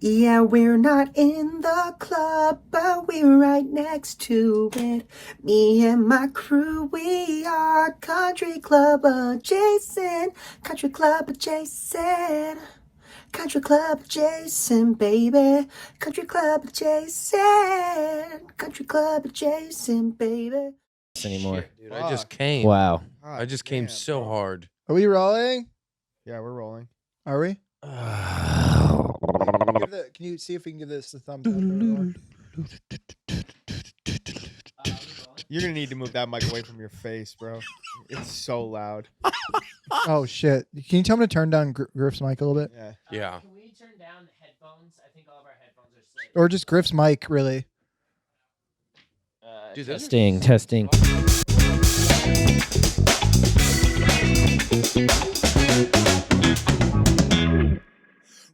Yeah, we're not in the club, but we're right next to it. Me and my crew, we are Country Club adjacent. Country Club adjacent. Country Club adjacent, baby. Country Club adjacent. Country Club adjacent, baby. Anymore. Dude, I just came. Wow. I just came so hard. Are we rolling? Yeah, we're rolling. Are we? Can you see if we can give this a thumbs up? You're gonna need to move that mic away from your face, bro. It's so loud. Oh shit! Can you tell me to turn down Griff's mic a little bit, Yeah. Yeah. Can we turn down the headphones? I think all of our headphones are slightly... or just Griff's mic, really? Dude, those are testing.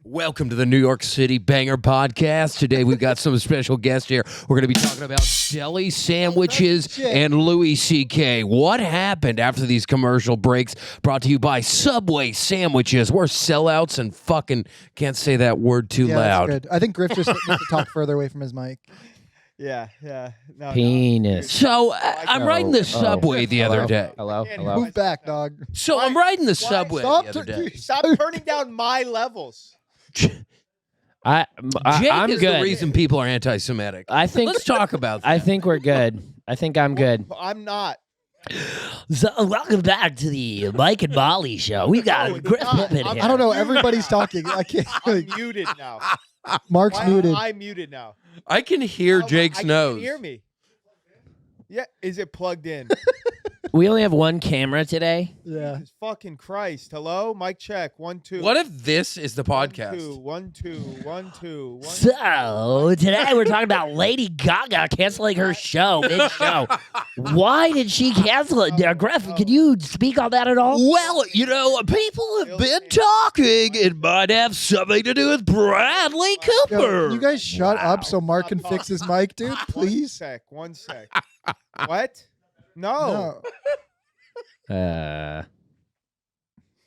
Welcome to the New York City Banger Podcast. Today we've got some special guests here. We're going to be talking about deli sandwiches and Louis C.K. What happened after these commercial breaks? Brought to you by Subway Sandwiches. We're sellouts and fucking can't say that word too loud. That's good. I think Griff just needs to talk further away from his mic. Yeah. No, Penis. So I'm riding the subway the other day. Hello. Move back, dog. So I'm riding the subway the other day. Stop turning down my levels. Jake I'm is good. the reason people are anti-Semitic. I think. Let's talk about that. I think we're good. I think I'm good. I'm not. So, welcome back to the Mike and Molly show. We got No, Griff it's not. Pippin I'm- here. I don't know. Everybody's talking. I can't. I'm muted now. Mark's Why muted. am I muted now? I can hear Jake's I nose. Can't hear me. Yeah, is it plugged in? We only have one camera today. Yeah. Jesus fucking Christ. Hello? Mic check. 1 2. What if this is the podcast? 1 2 1 2 1 2. So today we're talking about Lady Gaga canceling her show mid-show. Why did she cancel it? Griff, can you speak on that at all? Well, you know, people have been talking. It might have something to do with Bradley Yo, Cooper. you guys shut up so Mark can fix his mic, dude. Please. 1 sec. What? No.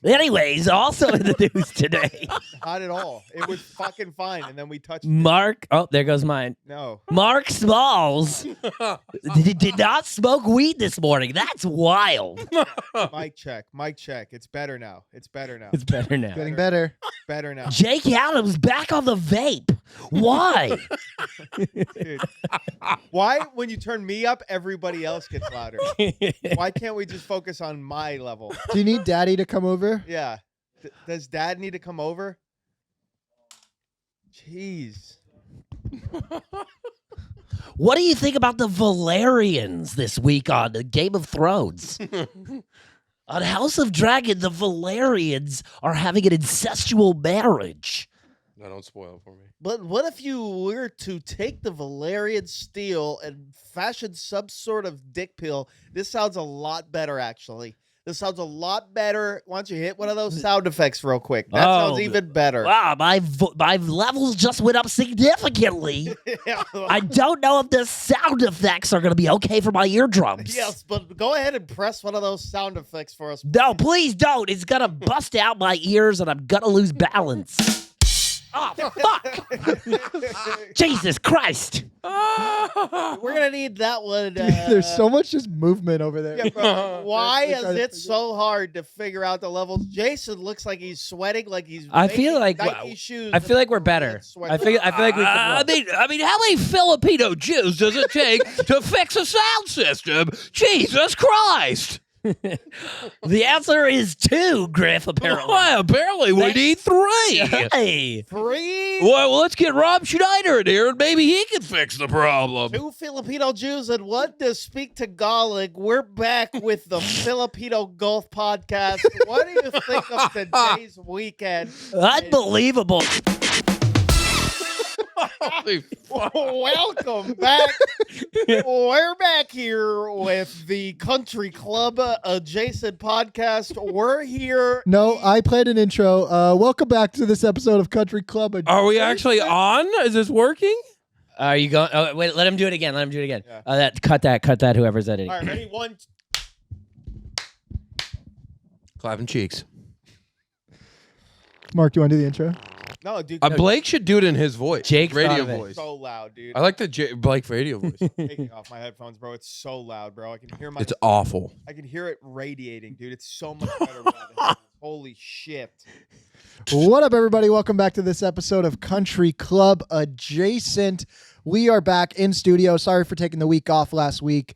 Anyways, also in the news today, Not at all. It was fucking fine, and then we touched it. Mark. Oh, there goes mine. No. Mark Smalls did not smoke weed this morning. That's wild. Mic check. Mic check. It's better now. It's better now. It's better now. Getting better. Better now. Jake Adams back on the vape. Why? Dude. Why, when you turn me up, everybody else gets louder? Why can't we just focus on my level? Do you need Daddy to come over? Yeah. Does Dad need to come over? Jeez. What do you think about the Valerians this week on Game of Thrones? On House of Dragon, the Valerians are having an incestual marriage. No, don't spoil it for me. But what if you were to take the Valerian steel and fashion some sort of dick pill? This sounds a lot better, actually. This sounds a lot better. Why don't you hit one of those sound effects real quick? That sounds even better. Wow, my levels just went up significantly. Yeah. I don't know if the sound effects are going to be okay for my eardrums. Yes, but go ahead and press one of those sound effects for us. No, please don't. It's going to bust out my ears and I'm going to lose balance. Oh, fuck. Jesus Christ. We're going to need that one. Dude, there's so much just movement over there. Yeah, bro, why We're is trying to it figure- so hard to figure out the levels? Jason looks like he's sweating, like he's. I feel making like- Nike shoes. I feel like we're better. I feel like we I can. mean, how many Filipino Jews does it take to fix a sound system? Jesus Christ! The answer is 2, Griff, apparently. Well, apparently we need 3. Hey. 3? Well, let's get Rob Schneider in here and maybe he can fix the problem. 2 Filipino Jews and 1 to speak Tagalog. We're back with the Filipino Gulf Podcast. What do you think of today's weekend? Unbelievable. Holy fuck. Welcome back. We're back here with the Country Club adjacent podcast. We're here. No, I played an intro. Welcome back to this episode of Country Club. Are we actually on? Is this working? Are you going? Oh, wait, let him do it again. Yeah. Cut that, whoever's editing. All right, ready? 1. Clapping cheeks. Mark, do you want to do the intro? No, dude. Blake should do it in his voice. Jake radio thought of it. voice. So loud, dude. I like the Blake radio voice. Taking off my headphones, bro. It's so loud, bro. I can hear my. It's awful. I can hear it radiating, dude. It's so much better. Without the headphones. Holy shit. What up, everybody? Welcome back to this episode of Country Club Adjacent. We are back in studio. Sorry for taking the week off last week.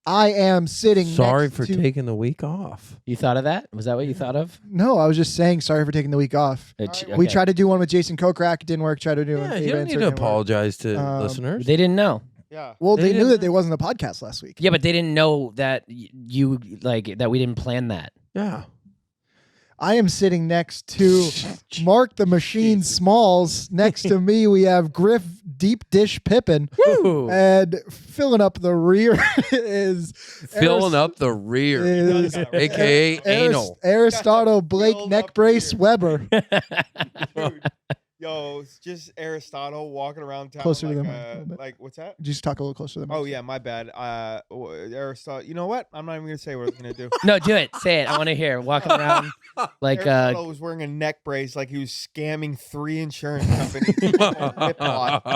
I am sitting Sorry next for to... taking the week off. You thought of that? Was that what you thought of? No, I was just saying sorry for taking the week off. We tried to do one with Jason Kokrak. It didn't work. Tried to do one Yeah, with you Dave don't need Answer, to it didn't work. apologize to listeners. They didn't know. Yeah. Well, they knew didn't that there wasn't a podcast last week. Yeah, but they didn't know that you like that we didn't plan that. Yeah. I am sitting next to Mark the Machine Smalls. Next to me, we have Griff Deep Dish Pippin. Woo! And filling up the rear is Filling up the rear, is a.k.a. anal. Aristotle Blake Filled Neck up Brace rear. Weber. Dude, yo, it's just Aristotle walking around town. Closer to like, the mic a little bit. like, what's that? Just talk a little closer to the mic. Oh, yeah, my bad. Aristotle. You know what? I'm not even going to say what I was going to do. No, do it. Say it. I want to hear. Walking around like Aristotle was wearing a neck brace like he was scamming 3 insurance companies.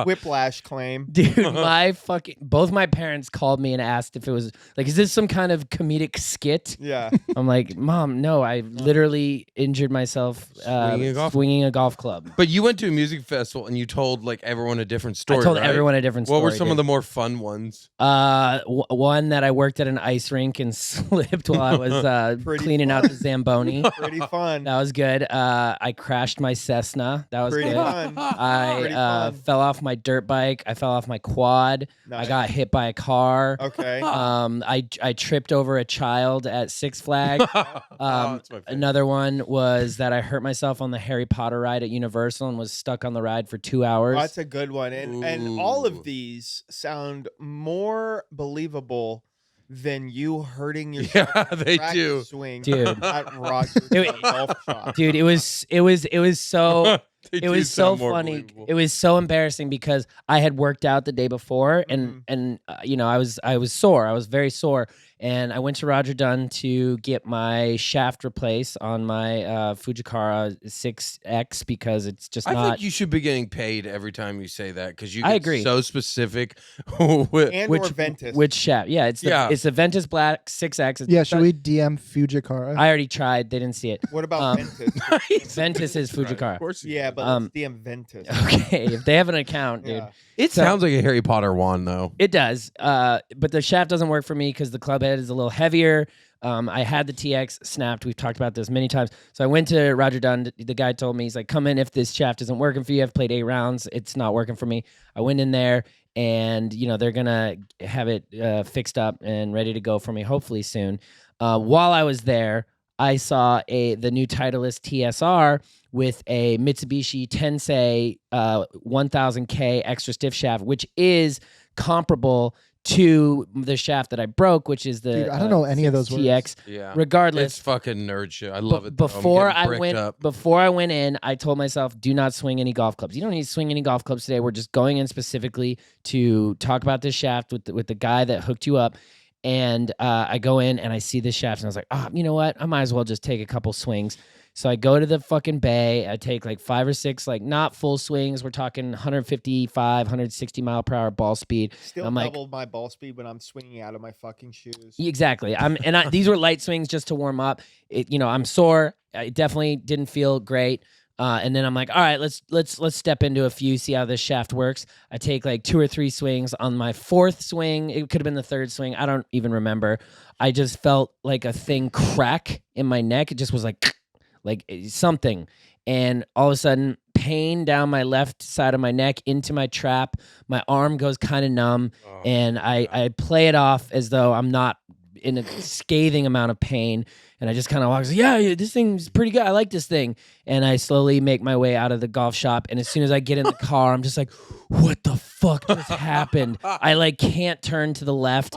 Whiplash claim. dude, both my parents called me and asked if it was like, is this some kind of comedic skit? Yeah. I'm like, Mom, no, I literally injured myself swinging a golf club. But you went to a music festival and you told like everyone a different story. I told right? everyone a different story. What were some of dude. the more fun ones? One that I worked at an ice rink and slipped while I was cleaning out the Zamboni. Pretty fun. That was good. I crashed my Cessna. That was Pretty good. fun. I Pretty fun. fell off my dirt bike. I fell off my quad. Nice. I got hit by a car. Okay. I tripped over a child at Six Flags. That's my favorite. Another one was that I hurt myself on the Harry Potter ride at Universal and was stuck on the ride for 2 hours. Oh, that's a good one. And all Ooh. of these sound more believable than you hurting yourself. Yeah, on a they practice do. Swing Dude. at Roger's Dude. golf shop. Dude, it was so They it do was so sound more funny. believable. It was so embarrassing because I had worked out the day before Mhm. and you know, I was sore. I was very sore. And I went to Roger Dunne to get my shaft replaced on my Fujikara 6X because it's just I not. think you should be getting paid every time you say that because you I get agree. so specific. with, And which or Ventus. Which shaft? Yeah, it's the Ventus Black 6X. It's Yeah, should we DM Fujikara? I already tried. They didn't see it. What about Ventus? Ventus is Fujikara. Of course you Yeah, do. but let's DM Ventus. Okay, if they have an account, dude. Yeah. It so- sounds like a Harry Potter wand, though. It does, but the shaft doesn't work for me because the club head is a little heavier. I had the TX snapped. We've talked about this many times. So I went to Roger Dunne. The guy told me, he's like, come in if this shaft isn't working for you. I've played 8 rounds. It's not working for me. I went in there and, you know, they're going to have it fixed up and ready to go for me hopefully soon. While I was there, I saw the new Titleist TSR with a Mitsubishi Tensei 1000K extra stiff shaft, which is comparable to the shaft that I broke, which is the Dude, I don't know any of those words. TX. Yeah. Regardless, It's fucking nerd shit. I love it. before I'm I getting bricked went, up. before I went in, I told myself, do not swing any golf clubs. You don't need to swing any golf clubs today. We're just going in specifically to talk about this shaft with the guy that hooked you up. And I go in and I see this shaft and I was like, you know what? I might as well just take a couple swings. So I go to the fucking bay. I take like 5 or 6, like not full swings. We're talking 155, 160 mile per hour ball speed. Still I'm like- double my ball speed when I'm swinging out of my fucking shoes. Exactly. These were light swings just to warm up. I'm sore. I definitely didn't feel great. And then I'm like, all right, let's step into a few, see how this shaft works. I take like 2 or 3 swings. On my 4th swing, it could have been the 3rd swing. I don't even remember. I just felt like a thing crack in my neck. It just was like something. And all of a sudden, pain down my left side of my neck into my trap. My arm goes kind of numb. And I play it off as though I'm not in a scathing amount of pain. And I just kind of walk, yeah, this thing's pretty good. I like this thing. And I slowly make my way out of the golf shop. And as soon as I get in the car, I'm just like, what the fuck just happened? I like can't turn to the left,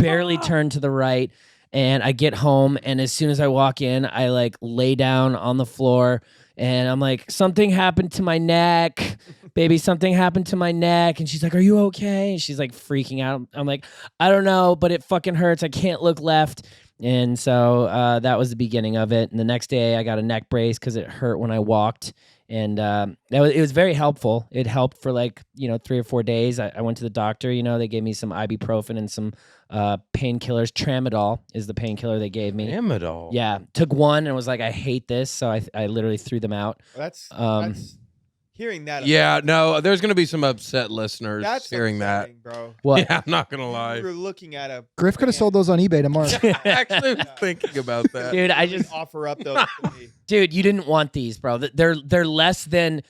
barely turn to the right. And I get home, and as soon as I walk in, I like lay down on the floor, and I'm like, something happened to my neck, baby, something happened to my neck. And she's like, are you okay? And she's like freaking out. I'm like, I don't know, but it fucking hurts. I can't look left. And so that was the beginning of it. And the next day I got a neck brace because it hurt when I walked. And it was very helpful. It helped for like 3 or 4 days. I went to the doctor. They gave me some ibuprofen and some painkillers. Tramadol is the painkiller they gave me. Tramadol. Yeah, took one and was like, I hate this, so I literally threw them out. That's hearing that. Yeah, no, there's going to be some upset listeners That's hearing that. bro. What? Yeah, I'm not going to lie. You're looking at a Griff could have sold those on eBay tomorrow. Actually, I was thinking about that. Dude, I Please just offer up those to me. Dude, you didn't want these, bro. They're less than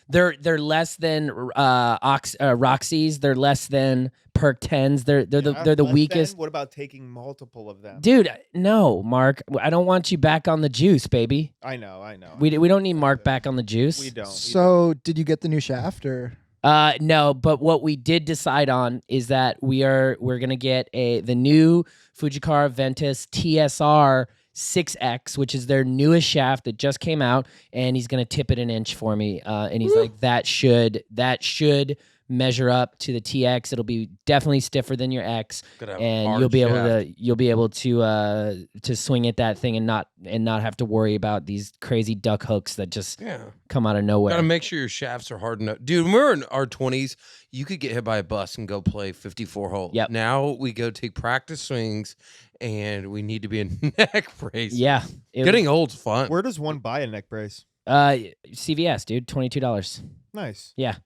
Roxy's. They're less than Perk 10s. They're the Less weakest. than? What about taking multiple of them? Dude, no, Mark. I don't want you back on the juice, baby. I know. We don't need Mark back on the juice. We don't. So, did you get the new shaft or? No, but what we did decide on is that we're gonna get the new Fujikara Ventus TSR 6X, which is their newest shaft that just came out, and he's gonna tip it an inch for me. And he's like, that should measure up to the TX. It'll be definitely stiffer than your X, and you'll be able to swing at that thing and not have to worry about these crazy duck hooks that just come out of nowhere. Gotta make sure your shafts are hard enough. Dude, when we were in our 20s, you could get hit by a bus and go play 54 hole. Yep. Now we go take practice swings and we need to be in neck brace. Yeah. Getting old's fun. Where does one buy a neck brace? CVS, dude, $22. Nice. Yeah.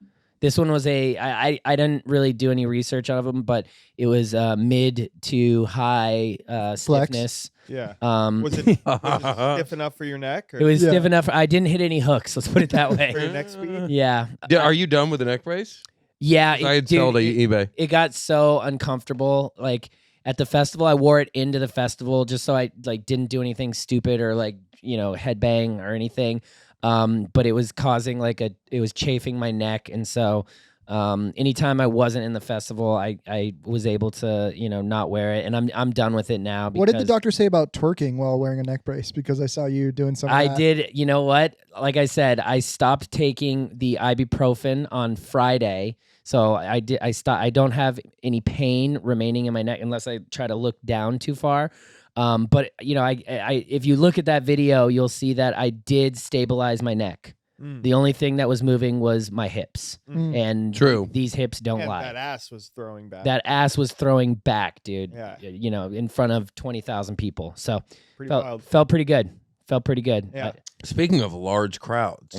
This one was I didn't really do any research out of them, but it was mid to high stiffness. Yeah. Was it stiff enough for your neck? Or? It was stiff enough. I didn't hit any hooks. Let's put it that way. For your neck speed? Yeah. Are you done with the neck brace? Yeah. I had sold to eBay. It got so uncomfortable. Like at the festival, I wore it into the festival just so I didn't do anything stupid or headbang or anything. But it was causing it was chafing my neck, and so anytime I wasn't in the festival, I was able to not wear it, and I'm done with it now. What did the doctor say about twerking while wearing a neck brace? Because I saw you doing something. I did. You know what? Like I said, I stopped taking the ibuprofen on Friday. So I don't have any pain remaining in my neck unless I try to look down too far. But I if you look at that video, you'll see that I did stabilize my neck. The only thing that was moving was my hips, and True. These hips don't lie. That ass was throwing back. That ass was throwing back, dude. Yeah. In front of 20,000 people. So wild. Felt pretty good. Felt pretty good. Yeah. Speaking of large crowds,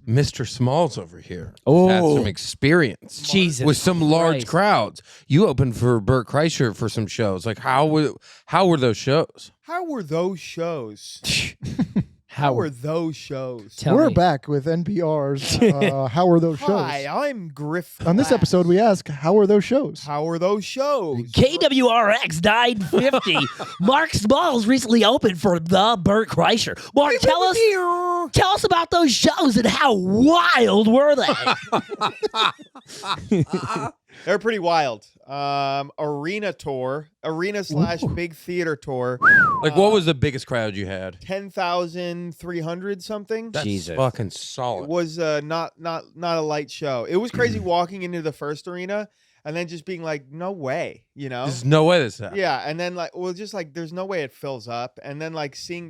Mr. Smalls over here Oh. had some experience Jesus with some large Christ. crowds. You opened for Bert Kreischer for some shows. Like how were those shows? How were those shows? How How were those shows? Tell We're me. back with NPR's. How were those shows? Hi, I'm Griff. On this Glass. episode, we ask, how were those shows? How were those shows? KWRX 950. Mark Smalls recently opened for the Bert Kreischer. Mark, tell us about those shows and how wild were they? They're pretty wild. Arena / big theater tour. Like what was the biggest crowd you had? 10,300 something. That's Jesus. fucking It solid. was not a light show. It was crazy walking into the first arena and then just being like, no way, There's no way this happened. Yeah, and then just there's no way it fills up, and then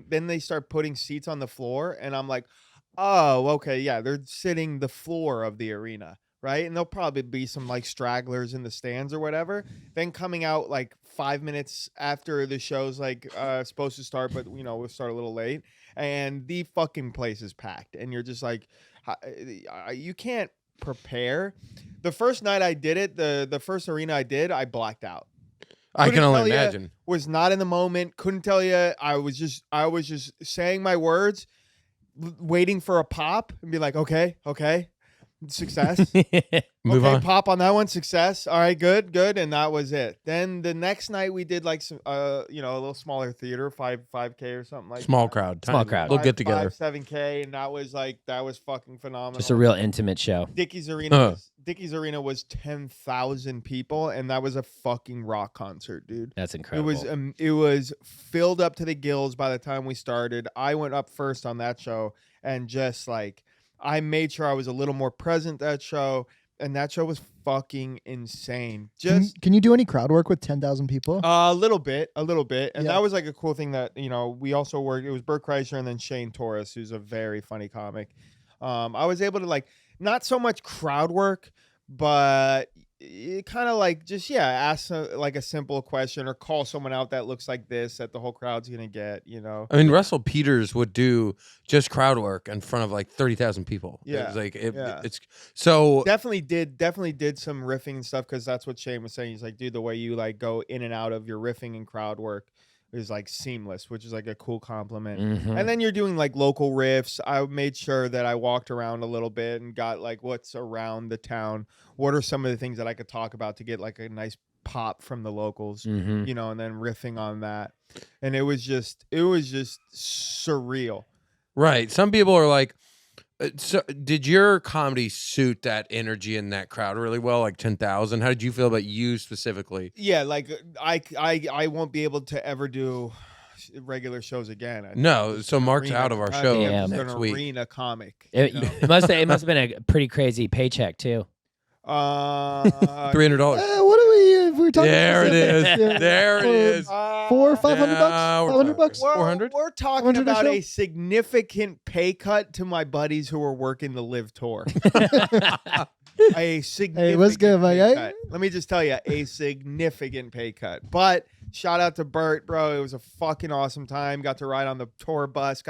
then they start putting seats on the floor, and I'm like, oh, okay, yeah, they're sitting the floor of the arena, right? And there'll probably be some stragglers in the stands or whatever. Then coming out 5 minutes after the show's supposed to start, but we'll start a little late, and the fucking place is packed, and you're just like, you can't prepare. The first night I did it, the first arena I did, I blacked out. I can Couldn't only tell ya, imagine. Was not in the moment. Couldn't tell you. I was just saying my words, waiting for a pop, and be like, okay, success. Move Okay, on. pop on that one, success. All right, good, and that was it. Then the next night we did some, a little smaller theater, 5K or something like Small that. crowd. Small tiny. crowd. We'll get together. 7K, and that was fucking phenomenal. Just a real intimate show. Dickey's Arena was 10,000 people, and that was a fucking rock concert, dude. That's incredible. It was filled up to the gills by the time we started. I went up first on that show, and just I made sure I was a little more present that show, and that show was fucking insane. Can you do any crowd work with 10,000 people? A little bit, and Yeah. that was a cool thing that we also worked. It was Bert Kreischer and then Shane Torres, who's a very funny comic. I was able to like not so much crowd work, but kind of like just ask like a simple question or call someone out that looks like this that the whole crowd's gonna get. I mean, Russell Peters would do just crowd work in front of like 30,000 people. Yeah, It was like yeah. it's so definitely did some riffing and stuff, because that's what Shane was saying. He's like, dude, the way you like go in and out of your riffing and crowd work is like seamless, which is like a cool compliment. Mhm. And then you're doing like local riffs. I made sure that I walked around a little bit and got like what's around the town. What are some of the things that I could talk about to get like a nice pop from the locals, Mhm. you know, and then riffing on that. And it was just surreal. right. Some people are like, so did your comedy suit that energy in that crowd really well? Like 10,000. How did you feel about you specifically? Yeah, like I won't be able to ever do regular shows again. No, It's so an Mark's arena- out of our God show damn, it's next an week. arena comic. It, you know? it must have been a pretty crazy paycheck too. $300. What are we? If we're talking There it is. specifics, yeah. There it is. $400 or $500 Yeah, we're bucks. talking- We're, 400? we're talking 400 a about show? a significant pay cut to my buddies who were working the live tour. A significant what's good, my pay guy? cut. Let me just tell you, a significant pay cut. But shout out to Bert, bro. It was a fucking awesome time. Got to ride on the tour bus.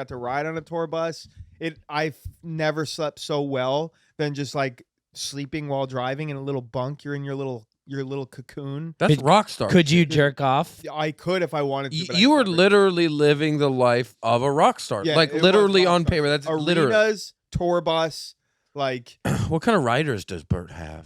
I've never slept so well than just like sleeping while driving in a little bunk. You're in your little cocoon. That's Could- rock star. Could you jerk off? I could if I wanted to. but I You were never. literally living the life of a rock star. Yeah, like it was literally rock on star. paper. That's Arenas, literally. tour bus, like What kind of riders does Bert have?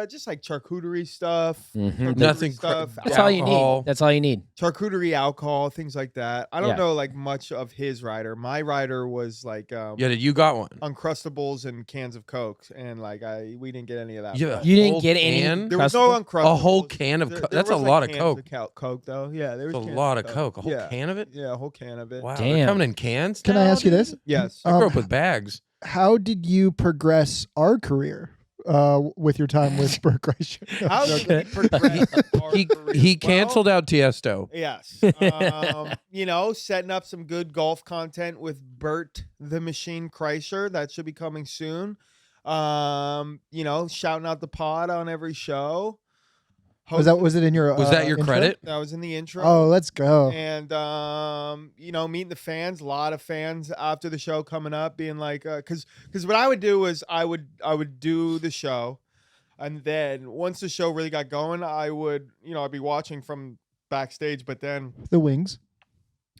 just like charcuterie stuff. Mhm. charcuterie Nothing stuff. That's all you alcohol. need. That's all you need. Charcuterie, alcohol, things like that. I don't Yeah. know like much of his rider. My rider was like Yeah, did you got one? Uncrustables and cans of Coke, and like we didn't get any of that. Yeah. but You didn't Whole get any. can? there was no Uncrustables. A whole can of There- Coke. there That's a was, like, lot of cans Coke. Coke though. Yeah, there was That's a cans lot of Coke. A whole Yeah. can of it? Yeah, a whole can of it. Wow. Damn. They're coming in cans? Can I now, ask you dude? this? Yes. I grew Um, up with bags. How did you progress our career with your time with Bert Kreischer? How did we progress our He careers? canceled out Tiesto. Yes. Setting up some good golf content with Bert the Machine Kreischer. That should be coming soon. Shouting out the pod on every show. Was it in your? Was that your intro? credit? That was in the intro. Oh, let's go. And meeting the fans, a lot of fans after the show coming up, being like, because what I would do is I would do the show, and then once the show really got going, I'd be watching from backstage, but then The wings.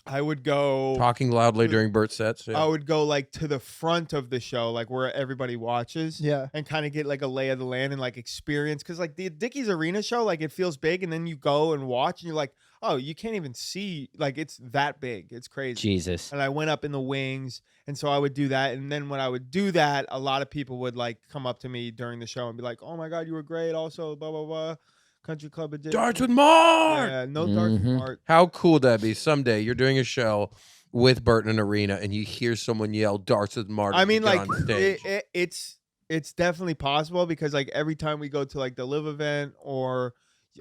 I would go. Talking loudly during Bert's sets. Yeah. I would go like to the front of the show, like where everybody watches. Yeah. And kind of get like a lay of the land and like experience, because like the Dickies Arena show, like it feels big, and then you go and watch and you're like, oh, you can't even see, like it's that big. It's crazy. Jesus. And I went up in the wings, and so I would do that. And then when I would do that, a lot of people would like come up to me during the show and be like, oh my God, you were great. Also, blah, blah, blah. Country Club Edition. Darts with Mart. Yeah, no darts with Mhm. Mart. How cool would that be? Someday you're doing a show with Bert in an arena and you hear someone yell darts with Mart. I as you mean, get like on stage. it's definitely possible, because like every time we go to like the live event, or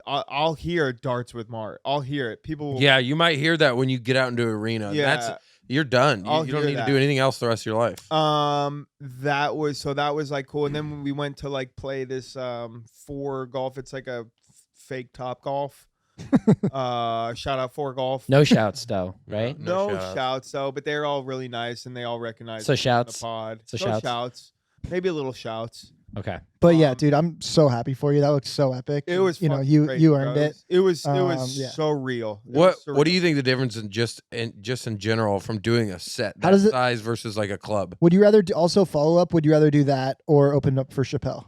I'll hear darts with Mart. I'll hear it. People will, Yeah, you might hear that when you get out into an arena. yeah. You're done. You, I'll you don't hear need that. to do anything else the rest of your life. That was like cool. And then when we went to like play this four golf, it's like a fake Top Golf. Shout out Four Golf. No shouts though, right? No No shouts. shouts though, but they're all really nice and they all recognize So us on shouts. the pod. So No shouts. Maybe a little shouts. Okay. But yeah, Um, dude, I'm so happy for you. That looks so epic. It was fucking you great, earned bro. it. It was Yeah. so real. It What was What do surreal. you think the difference in just in general from doing a set How that does it- size versus like a club? Would you rather also follow up? Would you rather do that or open up for Chappelle?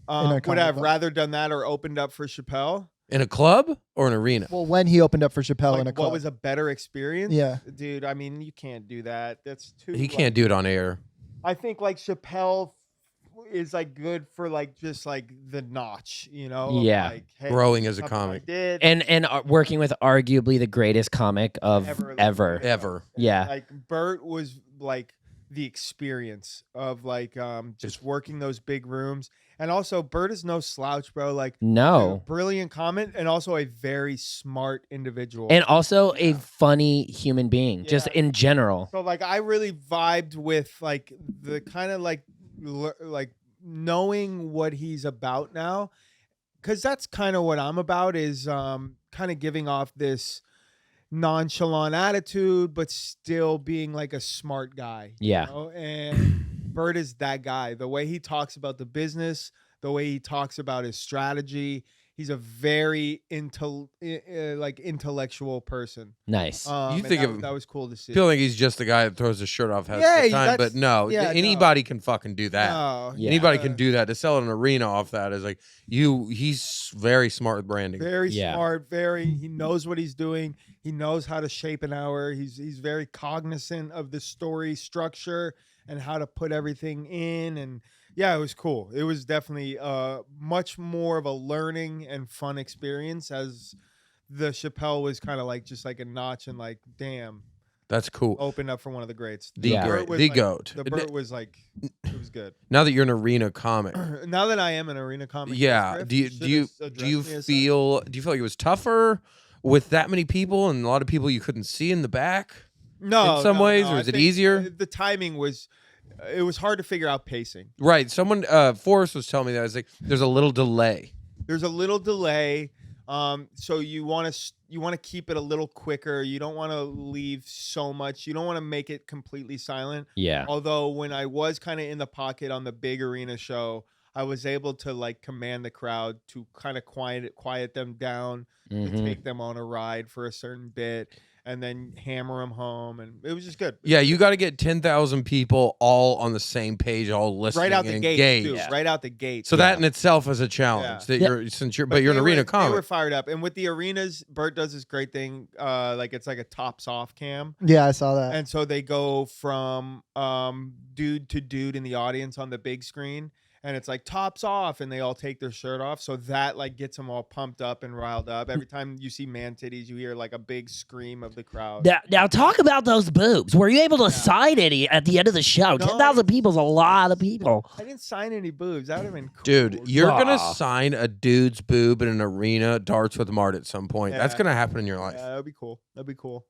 in a Would comedy I have club? rather done that or opened up for Chappelle? In a club or an arena? Well, when he opened up for Chappelle in a Like, club. what was a better experience? Yeah. Dude, I mean, you can't do that. That's too. He can't do it on air. I think like Chappelle is like good for like just like the notch, you know? of, Yeah. like, hey, Growing as a something I comic. did And working with arguably the greatest comic of Ever. ever. Ever. Yeah. Like Bert was like the experience of like just working those big rooms. And also, Bert is no slouch, bro. Like, No. brilliant comment, and also a very smart individual. And also a funny human being, just Yeah. in general. So like I really vibed with like the kind of like knowing what he's about now, because that's kind of what I'm about, is kind of giving off this nonchalant attitude but still being like a smart guy. Yeah. You know? And Bert is that guy. The way he talks about the business, the way he talks about his strategy, he's a very intellectual person. Nice. You And think that was cool to see. I feel like he's just the guy that throws his shirt off half Yeah, the time, that's- but no, yeah, no. anybody can fucking do that. No, Yeah. Anybody can do that. To sell an arena off that is like he's very smart with branding. very Yeah. smart, he knows what he's doing. He knows how to shape an hour. He's very cognizant of the story structure and how to put everything in. And yeah, it was cool. It was definitely much more of a learning and fun experience, as the Chappelle was kind of like just like a notch and like, damn, That's cool. opened up for one of the greats. The Yeah. great, Bert was the like- goat. The Bert was like, it was good. Now that you're an arena comic, Now that I am an arena comic, yeah. Griff, Do you should do you address me as such. feel like it was tougher with that many people and a lot of people you couldn't see in the back? No, in some no, ways, no. or I is it think, easier? The timing was, it was hard to figure out pacing. Right. Someone Forrest was telling me that. I was like, there's a little delay. There's a little delay, so you want to keep it a little quicker. You don't want to leave so much. You don't want to make it completely silent. Yeah. Although when I was kind of in the pocket on the big arena show, I was able to like command the crowd to kind of quiet them down, to Mhm. take them on a ride for a certain bit, and then hammer them home, and it was just good. Yeah, you got to get 10,000 people all on the same page, all listening Right out the and gate, engaged. dude. Right out the gate. So that in itself is a challenge. Yeah. That you're you're an they arena were, comic. They were fired up, and with the arenas, Bert does this great thing. Like it's like a tops off cam, Yeah, I saw that. and so they go from dude to dude in the audience on the big screen, and it's like tops off, and they all take their shirt off. So that like gets them all pumped up and riled up. Every time you see man titties, you hear like a big scream of the crowd. Now talk about those boobs. Were you able to sign any at the end of the show? No. 10,000 people's a lot of people. I didn't sign any boobs. That would have been cool. Dude, you're gonna Wow. sign a dude's boob in an arena darts with Mart at some point. That's Yeah. gonna happen in your life. Yeah, that'd be cool. That'd be cool.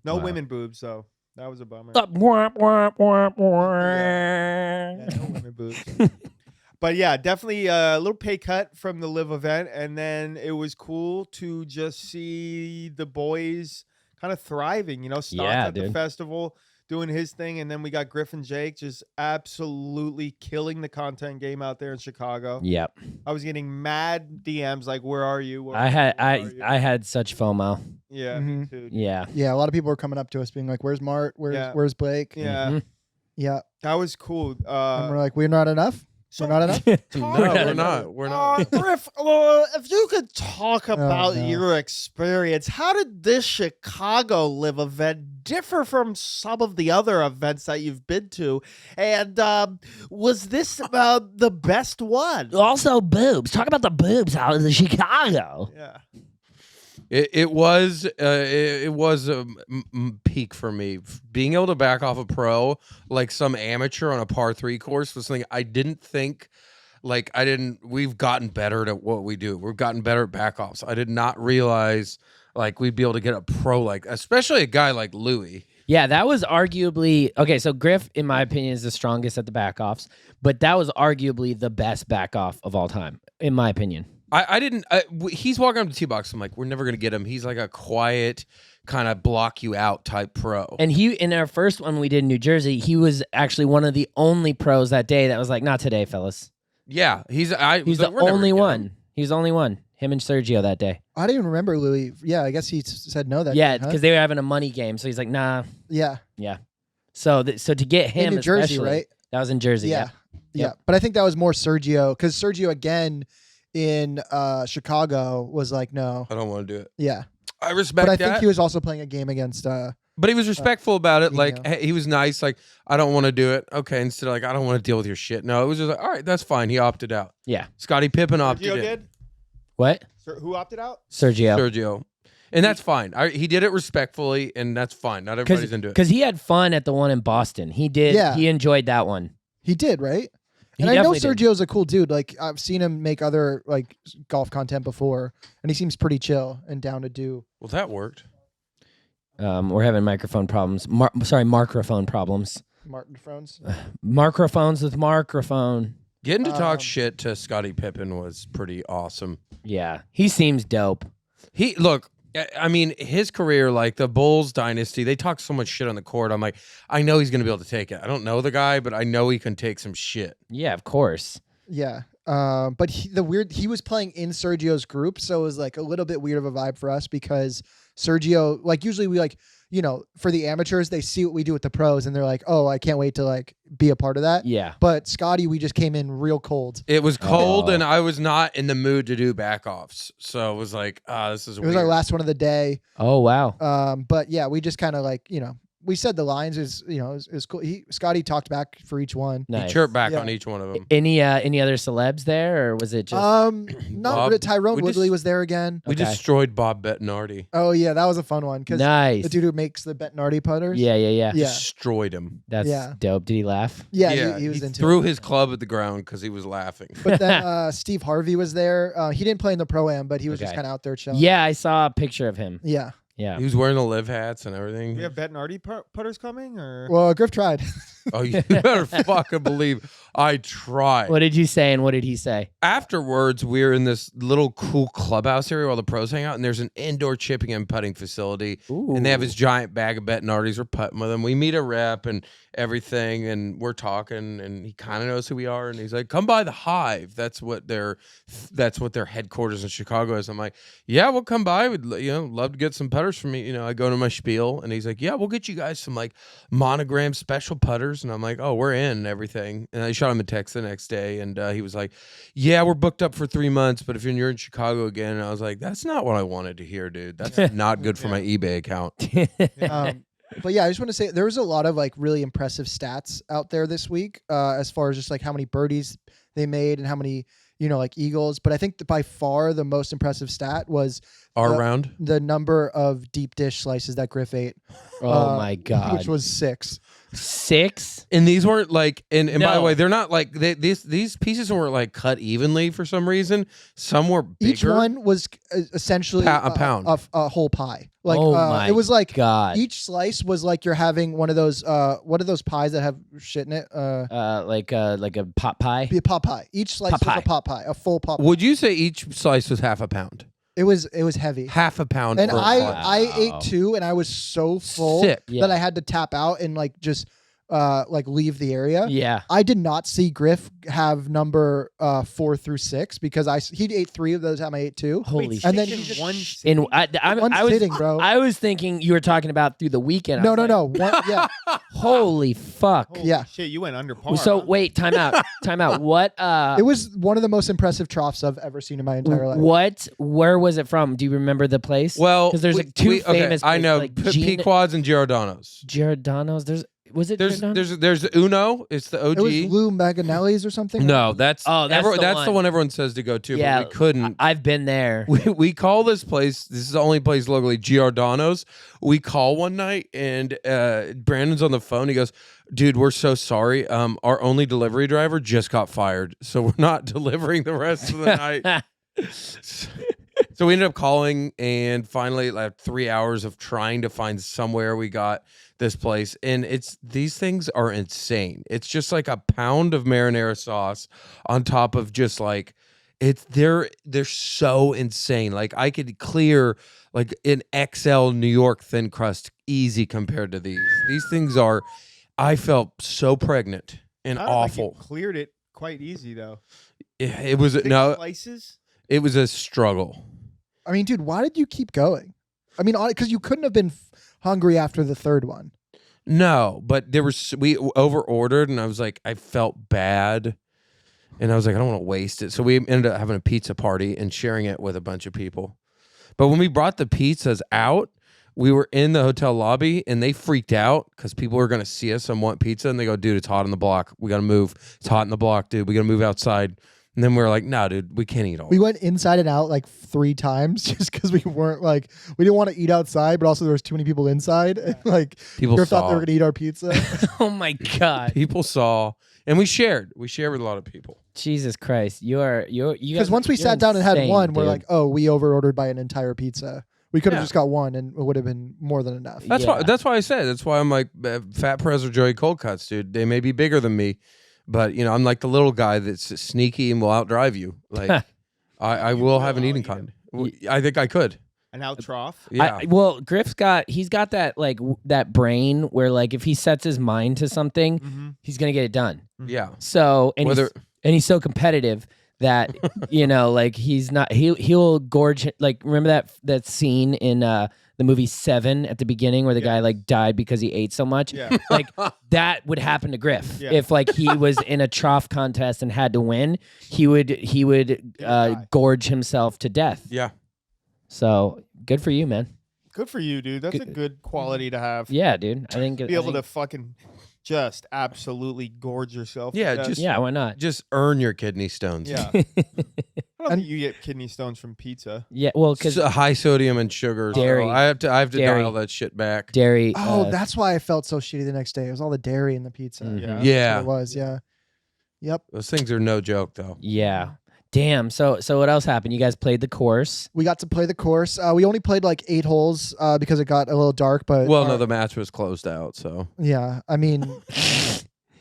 No Wow. women boobs, though. That was a bummer. Wah, wah, wah, wah. Yeah, no women boobs. But yeah, definitely a little pay cut from the live event, and then it was cool to just see the boys kind of thriving. You know, Stots Yeah, at the dude. festival doing his thing, and then we got Griff and Jake just absolutely killing the content game out there in Chicago. Yep. I was getting mad DMs like, "Where are you?" Where I are had you? Where are you?" I had such FOMO. Yeah, me Mhm. too. dude. Yeah. Yeah, a lot of people were coming up to us being like, "Where's Mart? Yeah. Where's Blake?" Yeah, Mhm. Yeah, that was cool. and we're like, "We're not enough. So- We're not enough." No, We're we're not- not. We're not. Griff, if you could talk about no. your experience, how did this Chicago live event differ from some of the other events that you've been to? And was this the best one? Also boobs. Talk about the boobs out in Chicago. Yeah. It was a peak for me. Being able to back off a pro like some amateur on a par 3 course was something I didn't think. We've gotten better at what we do. We've gotten better at back offs. I did not realize like we'd be able to get a pro like, especially a guy like Louis. Yeah, that was arguably okay. So Griff, in my opinion, is the strongest at the back offs, but that was arguably the best back off of all time, in my opinion. He's walking up to tee box. I'm like, we're never gonna get him. He's like a quiet, kind of block you out type pro. And he, in our first one we did in New Jersey, he was actually one of the only pros that day that was like, not today, fellas. Yeah, he's He's we're the never gonna only get him. one. He's the only one. Him and Sergio that day. I didn't even remember Louis. Yeah, I guess he said no that Yeah, night, huh? because they were having a money game. So he's like, nah. Yeah, So so to get him in New Jersey, especially- right? That was in Jersey. Yeah, yeah. Yep. But I think that was more Sergio, because Sergio again in Chicago was like, no, I don't want to do it. yeah. I respect But I that. think he was also playing a game against. But he was respectful about it. you Like, know. hey, he was nice. Like, I don't want to do it. Okay. Instead of like, I don't want to deal with your shit. No, it was just like, all right, that's fine. He opted out. Yeah. Scottie Pippen opted Sergio in. did? What? Who opted out? Sergio. Sergio. And that's fine. He did it respectfully, and that's fine. Not everybody's into it. Because he had fun at the one in Boston. He did. Yeah. He enjoyed that one. He did, right? He And I know definitely did. Sergio's a cool dude. Like I've seen him make other like golf content before, and he seems pretty chill and down to do. Well, that worked. We're having microphone problems. Microphone problems. Martin Frones. Microphones with microphone. Getting to talk shit to Scottie Pippen was pretty awesome. Yeah, he seems dope. Look, I mean, his career, like the Bulls dynasty, they talk so much shit on the court. I'm like, I know he's going to be able to take it. I don't know the guy, but I know he can take some shit. Yeah, of course. Yeah. But he was playing in Sergio's group, so it was like a little bit weird of a vibe for us because Sergio, like usually we like, you know, for the amateurs, they see what we do with the pros and they're like, oh, I can't wait to like be a part of that. Yeah. But Scotty, we just came in real cold. It was cold, Oh. and I was not in the mood to do backoffs. So it was like, this is It weird. was our last one of the day. Oh wow. But yeah, we just kind of like, you know, we said the lines is, you know, is cool. Scotty talked back for each one. He Nice. chirped back Yeah. on each one of them. Any other celebs there, or was it just? Not Bob- really. Tyrone we Woodley just- was there again. We Okay. destroyed Bob Bettinardi. Oh yeah, that was a fun one because Nice. the dude who makes the Bettinardi putters. Yeah. Yeah. Destroyed him. That's Yeah. dope. Did he laugh? Yeah, he was into threw it. his club at the ground because he was laughing. But then Steve Harvey was there. He didn't play in the pro-am, but he was just Okay. kind of out there chilling. Yeah, I saw a picture of him. Yeah. Yeah. He was wearing the live hats and everything. We have Bettinardi putters coming, or Well, Griff tried. Oh, you better fucking believe I tried. What did you say, and what did he say? Afterwards, we're in this little cool clubhouse area while the pros hang out, and there's an indoor chipping and putting facility. And they have his giant bag of Bettinardis. We're putting with him. We meet a rep and everything, and we're talking, and he kind of knows who we are, and he's like, "Come by the Hive. That's what their headquarters in Chicago is." I'm like, "Yeah, we'll come by. We'd love to get some putters from me." You know, I go to my spiel, and he's like, "Yeah, we'll get you guys some like monogram special putters." And I'm like, "Oh, we're in and everything." And I shot him a text the next day, and he was like, "Yeah, we're booked up for 3 months, but if you're in Chicago again," and I was like, "That's not what I wanted to hear, dude. That's not good for my eBay account." But yeah, I just want to say there was a lot of like really impressive stats out there this week, as far as just like how many birdies they made and how many, you know, like eagles. But I think by far the most impressive stat was Our the- round. the number of deep dish slices that Griff ate. Oh my god. Which was 6. 6? And these weren't like, and by the No. way, they're not like these pieces weren't like cut evenly for some reason. Some were bigger. Each one was essentially A pound. a whole pie. Like Oh my it was like God. each slice was like you're having one of those what are those pies that have shit in it? Like a pot pie. Be a pot pie. Each slice Pot was pie. a pot pie, a full pot pie. Would you say each slice was half a pound? It was heavy. Half a pound. And per I slice. ate 2 and I was so full Sick. Yeah. that I had to tap out and like just like leave the area. Yeah. I did not see Griff have number 4 through 6 because he ate 3 of those time I ate 2. Holy Wait, shit. And then six he in just- one. In sitting? One I was sitting, bro. I was thinking you were talking about through the weekend. I No, was no, like, no. One, yeah. Holy fuck. Holy yeah. shit, you went under par. So huh? wait, time out. Time out. What It was one of the most impressive troughs I've ever seen in my entire life. where was it from? Do you remember the place? Well, because there's like 2 famous I places, know like Pequod's and Giordano's. Giordano's. Was it Giordano's? There's Uno. It's the OG. It was Lou Maganelli's or something. No, that's that's the one everyone says to go to. Yeah, but we couldn't. I've been there. We call this place. This is the only place locally, Giordano's. We call one night, and Brandon's on the phone. He goes, "Dude, we're so sorry. Our only delivery driver just got fired, so we're not delivering the rest of the night." So we ended up calling, and finally, like 3 hours of trying to find somewhere, we got this place. And these things are insane. It's just like a pound of marinara sauce on top of just like they're so insane. Like I could clear like an XL New York thin crust easy compared to these. These things are. I felt so pregnant and Sounded like you awful. cleared it quite easy though. It was 6 no. slices. It was a struggle. I mean, dude, why did you keep going? I mean, because you couldn't have been hungry after the third one. No, but we over ordered, and I was like, I felt bad, and I was like, I don't want to waste it. So we ended up having a pizza party and sharing it with a bunch of people. But when we brought the pizzas out, we were in the hotel lobby, and they freaked out because people were going to see us and want pizza, and they go, "Dude, it's hot on the block. We got to move. It's hot in the block, dude. We got to move outside." And then we were like, nah, dude, we can't eat all. We went Inside and Out like 3 times just because we weren't like we didn't want to eat outside, but also there was too many people inside. And, like People Griff thought they saw. were gonna eat our pizza. Oh my God. People saw, and we shared. We shared with a lot of people. Jesus Christ. You Because once we sat down and had one, we're like, oh, we over-ordered by an entire pizza. We could have Yeah. just got one, and it would have been more than enough. That's Yeah. why. That's why I said. That's why I'm like Fat Prez or Joey Cold Cuts, dude. They may be bigger than me, but I'm like the little guy that's sneaky and will outdrive you. Like I will have an eating con. I think I could. An out trough. Yeah. well, Griff's got that like that brain where like if he sets his mind to something, Mm-hmm. he's gonna get it done. yeah. So and Whether he's so competitive that like he'll gorge. Like remember that scene in the movie Seven at the beginning where the guy like died because he ate so much. Yeah. Like that would happen to Griff Yeah. if like he was in a trough contest and had to win. He would die. gorge himself to death. yeah. So good for you, man. Good for you, dude. That's a good quality to have. Yeah, dude. I think Be able to fucking just absolutely gorge yourself. to Yeah, death. just- Yeah, why not? Just earn your kidney stones. Yeah. I don't think you get kidney stones from pizza. Yeah, well, because High sodium and sugar. so Dairy. I have to Dairy. dial that shit back. dairy. Oh, that's why I felt so shitty the next day. It was all the dairy in the pizza. Mhm. Yeah. Yeah. That's what it was. Yeah. Yep. Those things are no joke, though. yeah. Damn. So what else happened? You guys played the course. We got to play the course. We only played like 8 holes because it got a little dark. But Well, no, the match was closed out, so. yeah, I mean,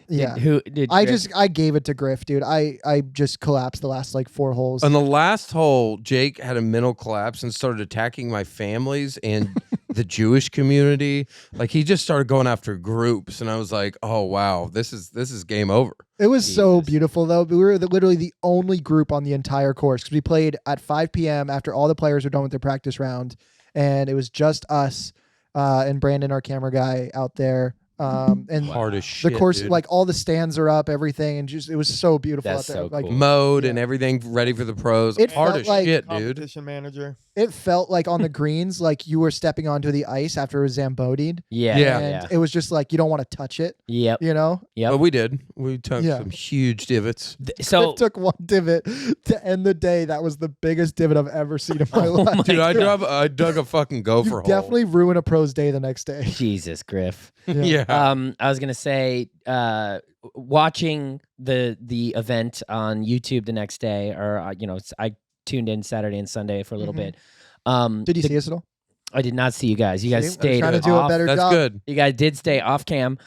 yeah. Who did? I gave it to Griff, dude. I just collapsed the last like 4 holes. On the last hole, Jake had a mental collapse and started attacking my families and the Jewish community. Like he just started going after groups, and I was like, "Oh wow, this is game over." It was so Jesus. beautiful, though. We were literally the only group on the entire course because we played at 5 p.m. after all the players were done with their practice round, and it was just us and Brandon, our camera guy, out there. And Hard as shit. the course, dude. like all the stands are up, everything, and just it was so beautiful That's out there. so Like cool. mode and everything ready for the pros. It Hard felt as like shit, dude. Competition manager. it felt like on the greens, like you were stepping onto the ice after it was zambodied, Yeah. Yeah. and it was just like you don't want to touch it, Yep. you know. Yep. But we did. We took Yeah. some huge divots. So It took one divot to end the day. That was the biggest divot I've ever seen in my life. Dude, I dug a fucking gopher You hole. definitely ruin a pro's day the next day. Jesus, Griff. Yeah. I was gonna say, watching the event on YouTube the next day, or I tuned in Saturday and Sunday for a little Mhm. bit. Did you see us at all? I did not see you guys. You guys See? I was stayed trying to do a off. better That's job. good. You guys did stay off cam.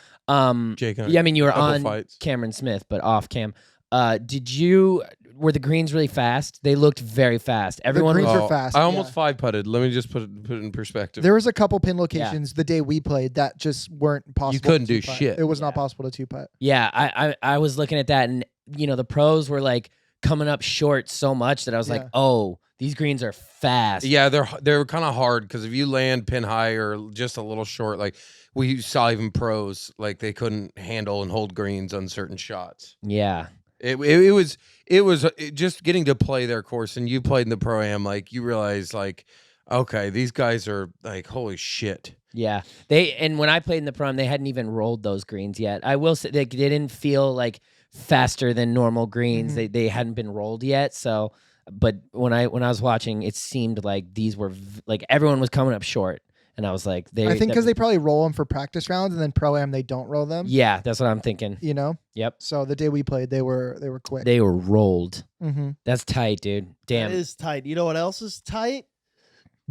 Jake and I. Yeah, I mean you were Couple on fights. Cameron Smith, but off cam. Were the greens really fast? They looked very fast. Everyone greens was were fast, I almost yeah. 5 putted. Let me just put it in perspective. There was a couple pin locations the day we played that just weren't possible. couldn't to do two-putt. shit. It was Yeah. not possible to 2-putt. Yeah, I was looking at that, and the pros were like coming up short so much that I was like, Yeah. oh, these greens are fast. Yeah, they're kind of hard because if you land pin high or just a little short, like we saw even pros, like they couldn't handle and hold greens on certain shots. Yeah. It was just getting to play their course, and you played in the pro-am, like you realize like, okay, these guys are like, holy shit. Yeah. And when I played in the prom, they hadn't even rolled those greens yet. I will say they didn't feel like faster than normal greens. Mhm. They hadn't been rolled yet. So, but when I was watching, it seemed like these were like everyone was coming up short, and I was like, I think because they probably roll them for practice rounds and then pro-am they don't roll them. Yeah, that's what I'm thinking. You know. Yep. So the day we played, they were quick. They were rolled. Mm-hmm. That's tight, dude. Damn. That is tight. You know what else is tight?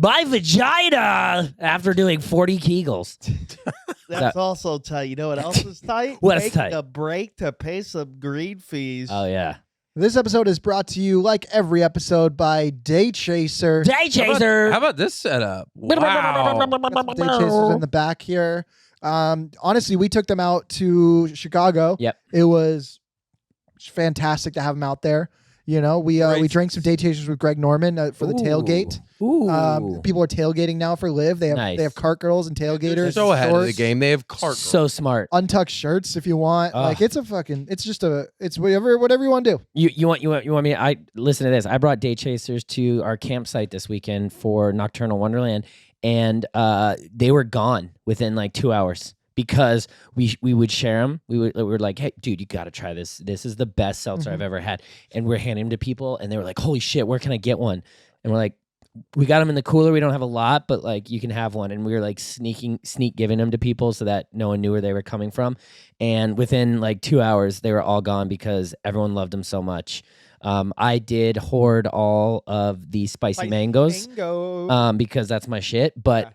My vagina after doing 40 Kegels. That's also tight. You know what else is tight? What is Taking tight? a break to pay some green fees. Oh, yeah. This episode is brought to you, like every episode, by Day Chaser. Day Chaser. How about this setup? Wow. Got some Day Chasers in the back here. Honestly, we took them out to Chicago. Yep. It was fantastic to have them out there. You know, we Great. drank some Day Chasers with Greg Norman for the tailgate. Ooh. People are tailgating now for Live. They have Nice. they have cart girls and tailgaters. They're so ahead of the shorts, game. They have cart. So smart. Untucked shirts if you want. Ugh. Like it's whatever you want to do. You want me? I listen to this. I brought Day Chasers to our campsite this weekend for Nocturnal Wonderland, and they were gone within like 2 hours. because we would share them. We were like, hey, dude, you got to try this. This is the best seltzer I've ever had. And we're handing them to people, and they were like, holy shit, where can I get one? And we're like, we got them in the cooler. We don't have a lot, but like you can have one. And we were like sneak giving them to people so that no one knew where they were coming from. And within like 2 hours, they were all gone because everyone loved them so much. I did hoard all of the spicy mangoes because that's my shit. But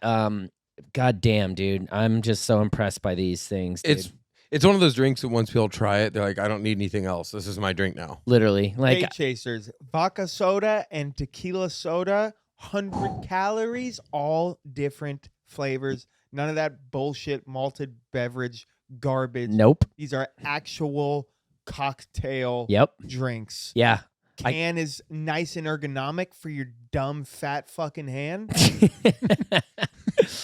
god damn, dude, I'm just so impressed by these things. Dude. It's one of those drinks that once people try it, they're like, I don't need anything else. This is my drink now. Literally, like Day Chasers, vodka soda and tequila soda, 100 calories, all different flavors. None of that bullshit malted beverage garbage. nope. These are actual cocktail Yep. drinks. Yeah. Can is nice and ergonomic for your dumb fat fucking hand.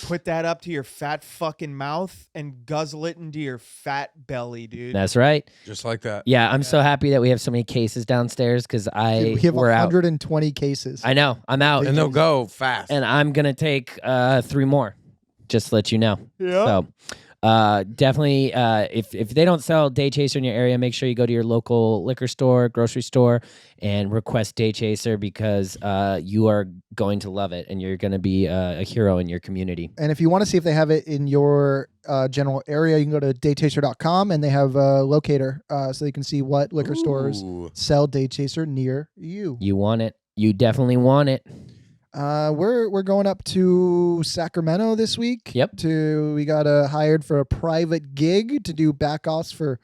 Put that up to your fat fucking mouth and guzzle it into your fat belly, dude. That's right. Just like that. Yeah, I'm so happy that we have so many cases downstairs because We have we're out. 120 cases. I know. I'm out. And they'll go fast. And I'm gonna take 3 more, just to let you know. Yeah. So, definitely, if they don't sell Day Chaser in your area, make sure you go to your local liquor store, grocery store, and request Day Chaser because you are going to love it and you're gonna be a hero in your community. And if you want to see if they have it in your general area, you can go to daychaser.com and they have a locator so you can see what liquor stores Ooh. sell Day Chaser near you. You want it. You definitely want it. We're going up to Sacramento this week. Yep. We got hired for a private gig to do back-offs for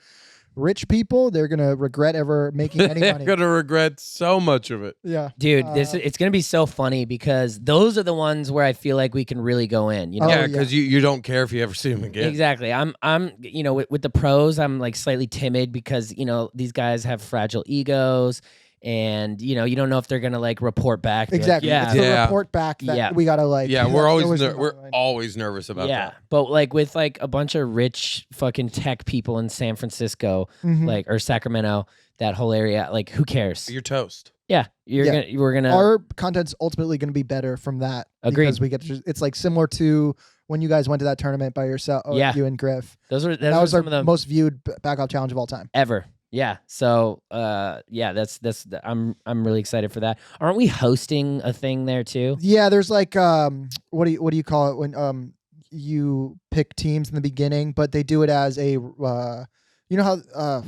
rich people. They're gonna regret ever making any They're money. gonna regret so much of it. Yeah, Dude, it's gonna be so funny because those are the ones where I feel like we can really go in. You know, Yeah, because you don't care if you ever see them again. exactly. I'm with the pros, I'm like slightly timid because these guys have fragile egos, and you don't know if they're gonna like report back. Be like, exactly. yeah, It's the Yeah. report back that Yeah. we gotta like. Yeah, that's we're always in my we're mind. always nervous about yeah. that. But like with like a bunch of rich fucking tech people in San Francisco, Mhm. like or Sacramento, that whole area, like who cares? You're toast. Yeah, Yeah. we're gonna. Our content's ultimately going to be better from that. Agreed. Because we get to, it's like similar to when you guys went to that tournament by yourself. Yeah. You and Griff. those are That was some our of the most viewed back-off challenge of all time. ever. Yeah. So, I'm really excited for that. Aren't we hosting a thing there too? Yeah, there's like what do you call it when you pick teams in the beginning, but they do it as a you know how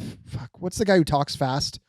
what's the guy who talks fast?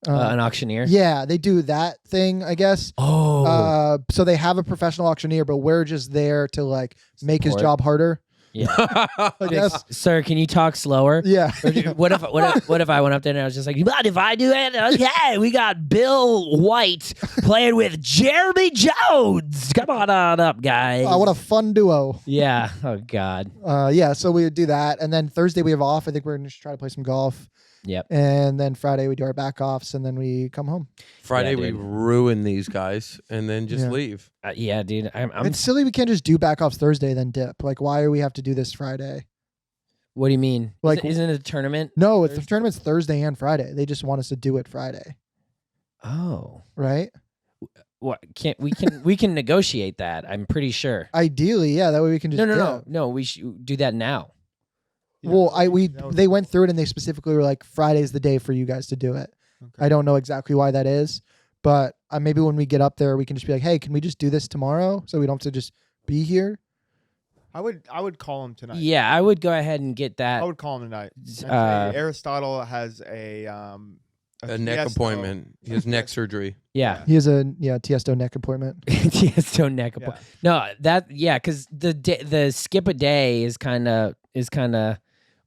An auctioneer. Yeah, they do that thing, I guess. Oh. So they have a professional auctioneer, but we're just there to like make his Support. job harder. Yeah. I guess. Sir, can you talk slower? Yeah. What if I went up there and I was just like, "But if I do it, okay, we got Bill White playing with Jeremy Jones. Come on up, guys." What a fun duo. Yeah. Oh God. Yeah, so we would do that, and then Thursday we have off. I think we're gonna just try to play some golf. Yep. And then Friday we do our back offs, and then we come home. Friday Yeah, we dude. ruin these guys and then just Yeah. leave. Yeah, dude. I'm It's silly we can't just do back offs Thursday then dip. Like, why do we have to do this Friday? What do you mean? Like- isn't it a tournament? No, the tournament's Thursday and Friday. They just want us to do it Friday, Oh. right? What we can negotiate that. I'm pretty sure. Ideally, yeah. That way we can just No. We should do that now. Well, that would they be went through it and they specifically were like, Friday's the day for you guys to do it. Okay. I don't know exactly why that is, but maybe when we get up there, we can just be like, hey, can we just do this tomorrow so we don't have to just be here? I would call him tonight. Yeah, I would go ahead and get that. I would call him tonight. And say, Uh, Aristotle has a neck Tiesto. appointment. He has neck surgery. Yeah. He has a Tiesto neck appointment. Tiesto neck Yeah. No, because the skip a day is kind of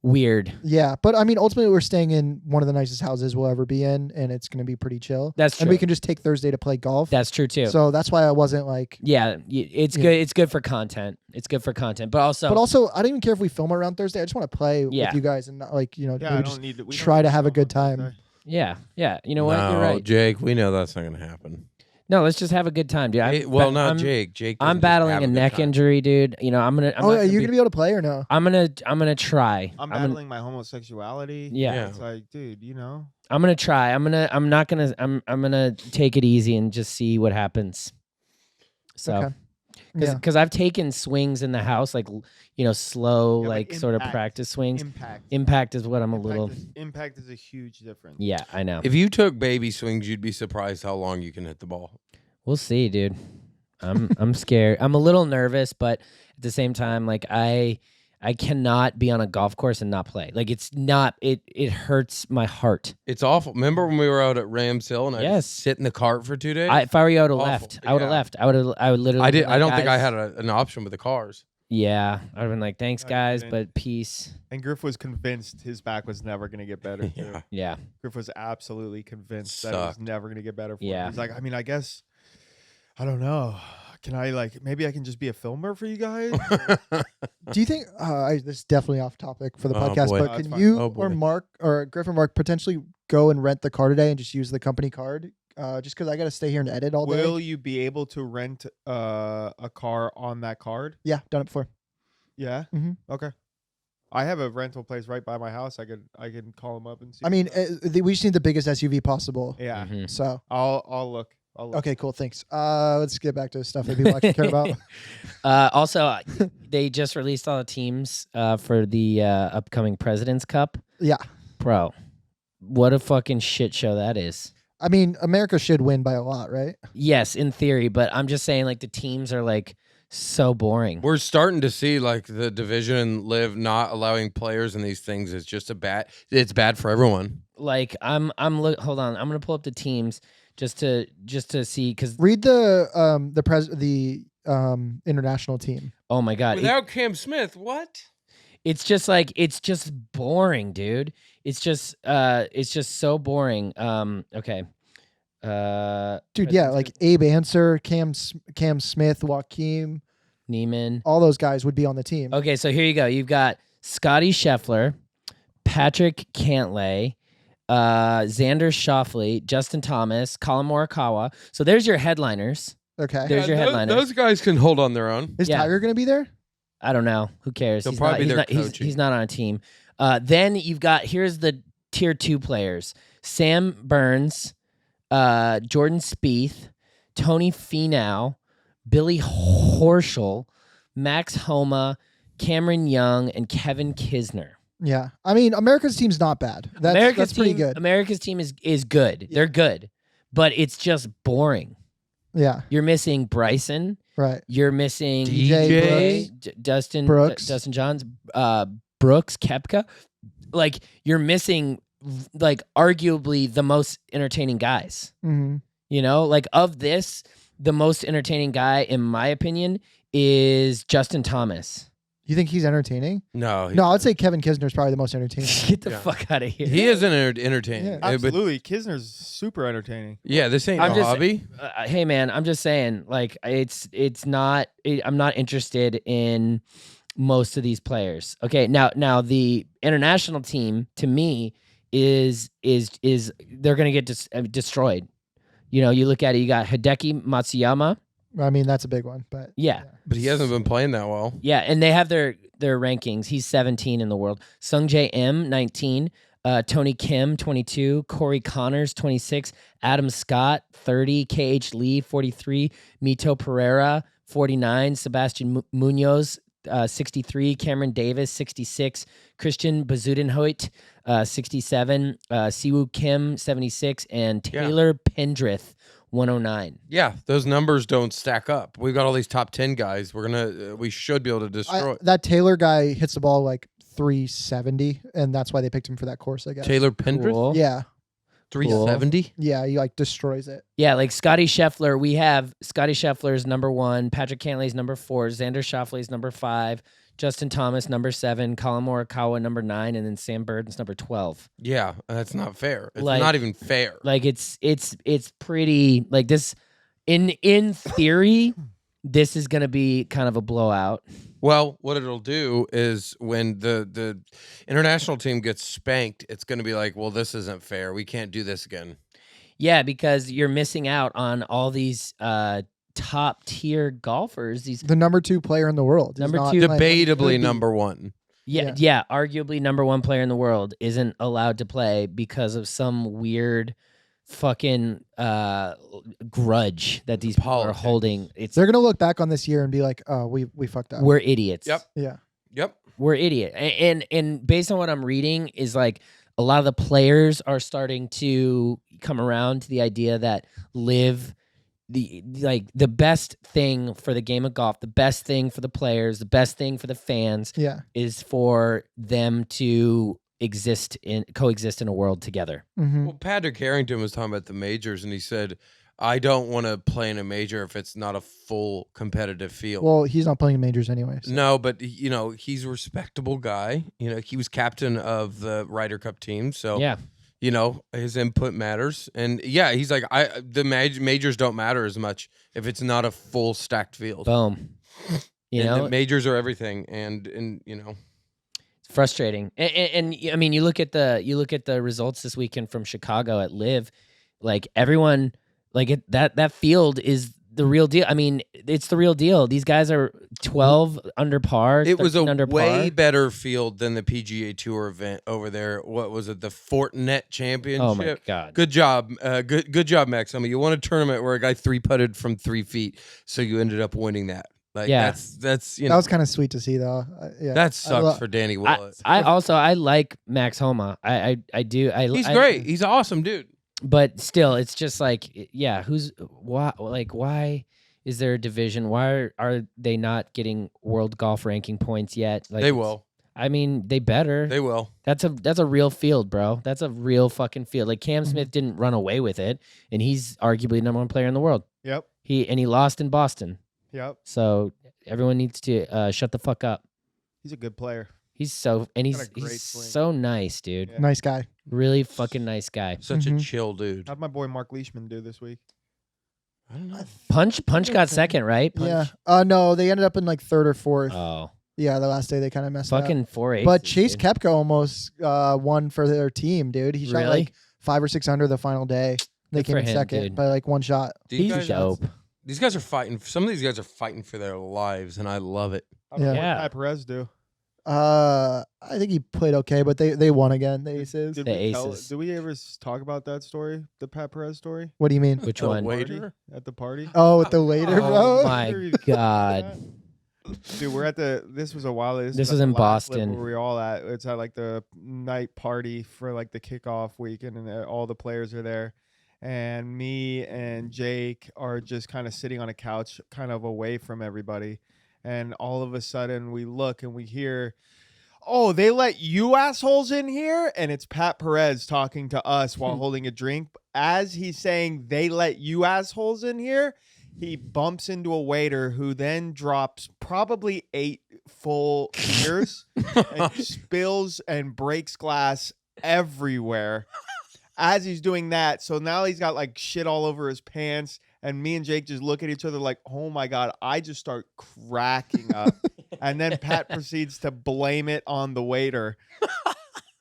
weird. Yeah, but I mean, ultimately, we're staying in one of the nicest houses we'll ever be in, and it's going to be pretty chill. That's And true. we can just take Thursday to play golf. That's true too. So that's why I wasn't like. Yeah, it's Yeah. good. It's good for content. It's good for content, but also, But also, I don't even care if we film around Thursday. I just want to play Yeah. with you guys and not like Yeah, maybe I just don't need to. We don't try need to have a film good on time. Thursday. yeah. You know what? No, You're right. Jake, we know that's not going to happen. No, let's just have a good time, dude. Not Jake. Jake. I'm doesn't just battling have a good neck time. injury, dude. I'm Are you gonna be able to play or no? I'm gonna try. I'm gonna- battling my homosexuality. Yeah. It's like, dude, I'm gonna try. I'm gonna take it easy and just see what happens. So, Okay. Yeah. Because I've taken swings in the house, like slow, Yeah, but like sort of impact. practice swings. Impact. Impact is what I'm a little. Impact is a huge difference. Yeah, I know. If you took baby swings, you'd be surprised how long you can hit the ball. We'll see, dude. I'm scared. I'm a little nervous, but at the same time, like I cannot be on a golf course and not play. Like it's not. It hurts my heart. It's awful. Remember when we were out at Rams Hill and I Yes. just sit in the cart for 2 days? If I were you, I would have Awful. left. I would have Yeah. left. I would literally. I did. been like, I don't think I "Guys." had an option with the cars. Yeah, I'd have been like, thanks, No, you guys, didn't. but peace. And Griff was convinced his back was never going to get better. Too. Yeah. Yeah. Griff was absolutely convinced that it was Sucked. never going to get better for Yeah. him. He's like, I mean, I guess, I don't know. Can I maybe I can just be a filmer for you guys? Do you think this is definitely off topic for the Oh, podcast, boy. but No, it's can fine. you Oh, or boy. Mark or Griff or Mark potentially go and rent the car today and just use the company card? Just because I got to stay here and edit all day. Will you be able to rent a car on that card? Yeah, done it before. Yeah. Mhm. Okay. I have a rental place right by my house. I can call them up and see. I mean, we just need the biggest SUV possible. yeah. Mhm. So I'll look. okay, cool. Thanks. Let's get back to stuff that people actually care about. Also, they just released all the teams for the upcoming President's Cup. Yeah, Bro, what a fucking shit show that is. I mean, America should win by a lot, right? Yes, in theory, but I'm just saying, like, the teams are like so boring. We're starting to see like the division live not allowing players in these things is just it's bad for everyone. Like, hold on, I'm gonna pull up the teams just to see because Read the international team. oh my god, Without Cam Smith, what? it's just like it's just boring, dude. It's just so boring. Okay. Dude, yeah, like Abe Answer, Cam Smith, Joaquim, Neiman. all those guys would be on the team. Okay, so here you go. You've got Scotty Scheffler, Patrick Cantlay, Xander Schauffele, Justin Thomas, Colin Morikawa. So there's your headliners. Okay. There's your headliners. Those guys can hold on their own. Is yeah. Tiger going to be there? I don't know. Who cares? He'll He's probably not, be there coaching. he's not on a team. Then you've got, here's the tier 2 players. Sam Burns, Jordan Spieth, Tony Finau, Billy Horschel, Max Homa, Cameron Young, and Kevin Kisner. Yeah. I mean, America's team's not bad. That's pretty good. America's team is good. They're good, but it's just boring. Yeah. You're missing Bryson. Right. You're missing DJ Dustin Brooks. Dustin Johns, Brooks, Koepka. Like you're missing like arguably the most entertaining guys. hmm You know, like of this, the most entertaining guy in my opinion is Justin Thomas. You think he's entertaining? No, No, I'd say Kevin Kisner's probably the most entertaining. Get the Yeah. fuck out of here. he isn't entertaining. Yeah. But Absolutely. Kisner's super entertaining. yeah, this ain't I'm a just- hobby. Hey man, I'm just saying, like it's not. I'm not interested in most of these players. Okay, now the international team to me is they're gonna get destroyed. You know, you look at it. You got Hideki Matsuyama. I mean, that's a big one, but Yeah, But he hasn't been playing that well. yeah, and they have their rankings. He's 17 in the world. Sung J M 19. Tony Kim 22. Corey Connors 26. Adam Scott 30. KH Lee 43. Mito Pereira 49. Sebastian Munoz 63. Cameron Davis 66. Christian Bezuidenhout 67. Siwoo Kim 76. And Taylor Pendrith 109. Yeah, those numbers don't stack up. We've got all these top 10 guys. We should be able to destroy. that Taylor guy hits the ball like 370, and that's why they picked him for that course, I guess. Taylor Pendrith, Cool. Yeah. 370. Yeah, he like destroys it. Yeah, like Scotty Scheffler, we have Scotty Scheffler's number 1, Patrick Cantlay's number 4, Xander Schauffele's number 5, Justin Thomas number 7, Colin Morikawa number 9, and then Sam Burns number 12. Yeah, that's not fair. It's Like- not even fair. Like it's pretty like this in theory this is going to be kind of a blowout. Well, what it'll do is when the international team gets spanked, it's going to be like, well, this isn't fair. We can't do this again. Yeah, because you're missing out on all these top tier golfers. These The number 2 player in the world. is Number not 2 playing- Debatably could be. number one. yeah, arguably number 1 player in the world isn't allowed to play because of some weird fucking grudge that these people are Politics. holding. It's They're gonna look back on this year and be like, "Oh, we fucked up." we're idiots. Yep. Yeah. Yep. We're idiot. And based on what I'm reading is like a lot of the players are starting to come around to the idea that live the best thing for the game of golf, the best thing for the players, the best thing for the fans Yeah. is for them to coexist in a world together. Mm-hmm. Well, Patrick Harrington was talking about the majors, and he said, "I don't want to play in a major if it's not a full competitive field." Well, he's not playing majors anyway. So. No, but he's a respectable guy. He was captain of the Ryder Cup team, so Yeah. his input matters. And yeah, he's like, the majors don't matter as much if it's not a full stacked field. Boom. The majors are everything, and It's frustrating. And I mean, you look at the results this weekend from Chicago at Live, like everyone, like that field is the real deal. I mean, it's the real deal. These guys are 12 under par. it was a 13 under way par. better field than the PGA Tour event over there. What was it? The Fortinet Championship. Oh my god. Good job, good job, Max. I mean, you won a tournament where a guy 3-putted from 3 feet, so you ended up winning that. Like, Yeah. that's That was kind of sweet to see, though. Yeah. that sucks for Danny Willett. I like Max Homa. I do. He's great. He's an awesome dude. But still, it's just like, yeah, why is there a division? Why are they not getting world golf ranking points yet? Like, They will. I mean, they better. They will. That's a real field, bro. That's a real fucking field. Like Cam Smith didn't run away with it, and he's arguably the number 1 player in the world. Yep. He lost in Boston. Yep. So everyone needs to shut the fuck up. He's a good player. He's Got a he's great swing. so nice, dude. Yeah. Nice guy. Really fucking nice guy. Such a Mhm. chill dude. How'd my boy Mark Leishman do this week? I don't know. Punch got second, right? Punch? Yeah. No, they ended up in like 3rd or 4th. Oh, Yeah, the last day they kind of messed up. fucking 4-8. But Chase Koepka almost won for their team, dude. He shot Really? like 5 or 6 under the final day. They Good came for in him, second dude. by like 1 shot. He's dope. These guys are fighting. Some of these guys are fighting for their lives, and I love it. How'd my boy Yeah. Ty Perez do? I think he played okay, but they won again. The Aces. Did The we tell- Aces. did we ever talk about that story? The Pat Perez story? What do you mean? Which The one? waiter? At the party? Oh, with the waiter, Oh bro. my god. Dude, we're at this was a while. This is was at in the last Live Boston. Where we all at. It's at like the night party for like the kickoff weekend, and all the players are there. And me and Jake are just kind of sitting on a couch, kind of away from everybody. And all of a sudden, we look and we hear, "Oh, they let you assholes in here!" And it's Pat Perez talking to us while holding a drink. As he's saying, "They let you assholes in here," he bumps into a waiter who then drops probably 8 full beers and spills and breaks glass everywhere as he's doing that. So now he's got like shit all over his pants. And me and Jake just look at each other like, oh my God, I just start cracking up. And then Pat proceeds to blame it on the waiter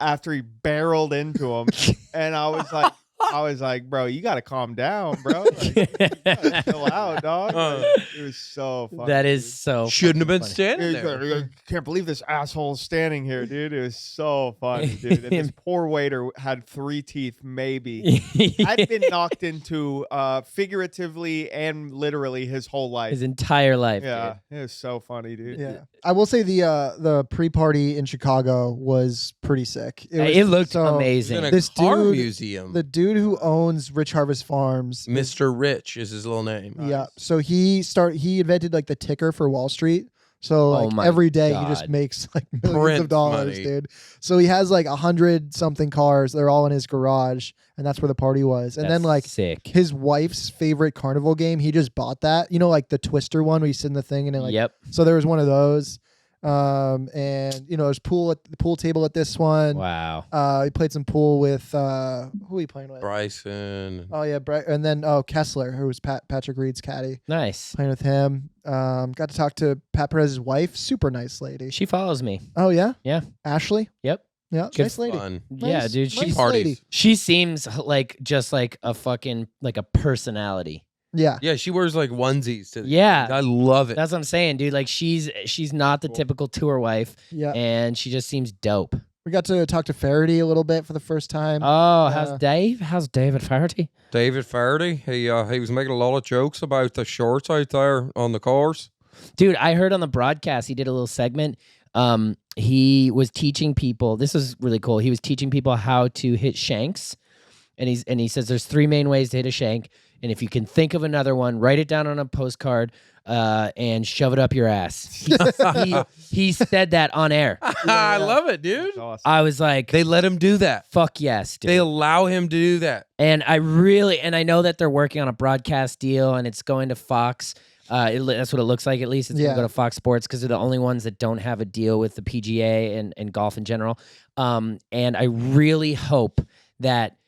after he barreled into him. And I was like, bro, you got to calm down, bro. Like, you gotta chill out, dog. Like, it was so funny. That is dude. so Shouldn't have been funny. standing He's there. like, I can't believe this asshole's standing here, dude. It was so funny, dude. And this poor waiter had 3 teeth, maybe. I'd been knocked into figuratively and literally his whole life. His entire life. Yeah, it was so funny, dude. Yeah, I will say the pre-party in Chicago was pretty sick. Dude. It looked It was amazing. in a This car dude- museum. The dude who owns Rich Harvest Farms, Mr. Rich is his little name. yeah. So he invented like the ticker for Wall Street. So like my every day he just God. makes like millions Print of dollars, money. dude. So he has like 100-something cars. They're all in his garage, and that's where the party was. And then That's like sick. his wife's favorite carnival game, he just bought that. You know, like the Twister one where you sit in the thing and it like. Yep. So there was one of those. And you know, there's the pool table at this one. Wow. He played some pool with who are you playing with? Bryson. Oh yeah, and then Kessler, who was Patrick Reed's caddy, Nice. playing with him. Got to talk to Pat Perez's wife, super nice lady. She follows me. Oh yeah, Yeah. Ashley. Yep. Yeah, Good nice lady. Fun. Yeah, Nice- dude. nice parties. lady. She seems like just like a fucking like a personality. Yeah, Yeah, she wears like onesies. To Yeah. I love it. That's what I'm saying, dude. Like she's not the Cool. typical tour wife, yeah. and she just seems dope. We got to talk to Faraday a little bit for the first time. Oh, how's Dave? How's David Faraday? David Faraday, he was making a lot of jokes about the shorts out there on the cars. Dude, I heard on the broadcast he did a little segment. He was teaching people. This is really cool. He was teaching people how to hit shanks, and he says there's 3 main ways to hit a shank, and if you can think of another one, write it down on a postcard. And shove it up your ass. He said that on air. I love it, dude. That's awesome. I was like, They let him do that. fuck yes, dude. They allow him to do that. And I know that they're working on a broadcast deal, and it's going to Fox. That's what it looks like. At least it's going to go to Fox Sports because they're the only ones that don't have a deal with the PGA and golf in general. And I really hope that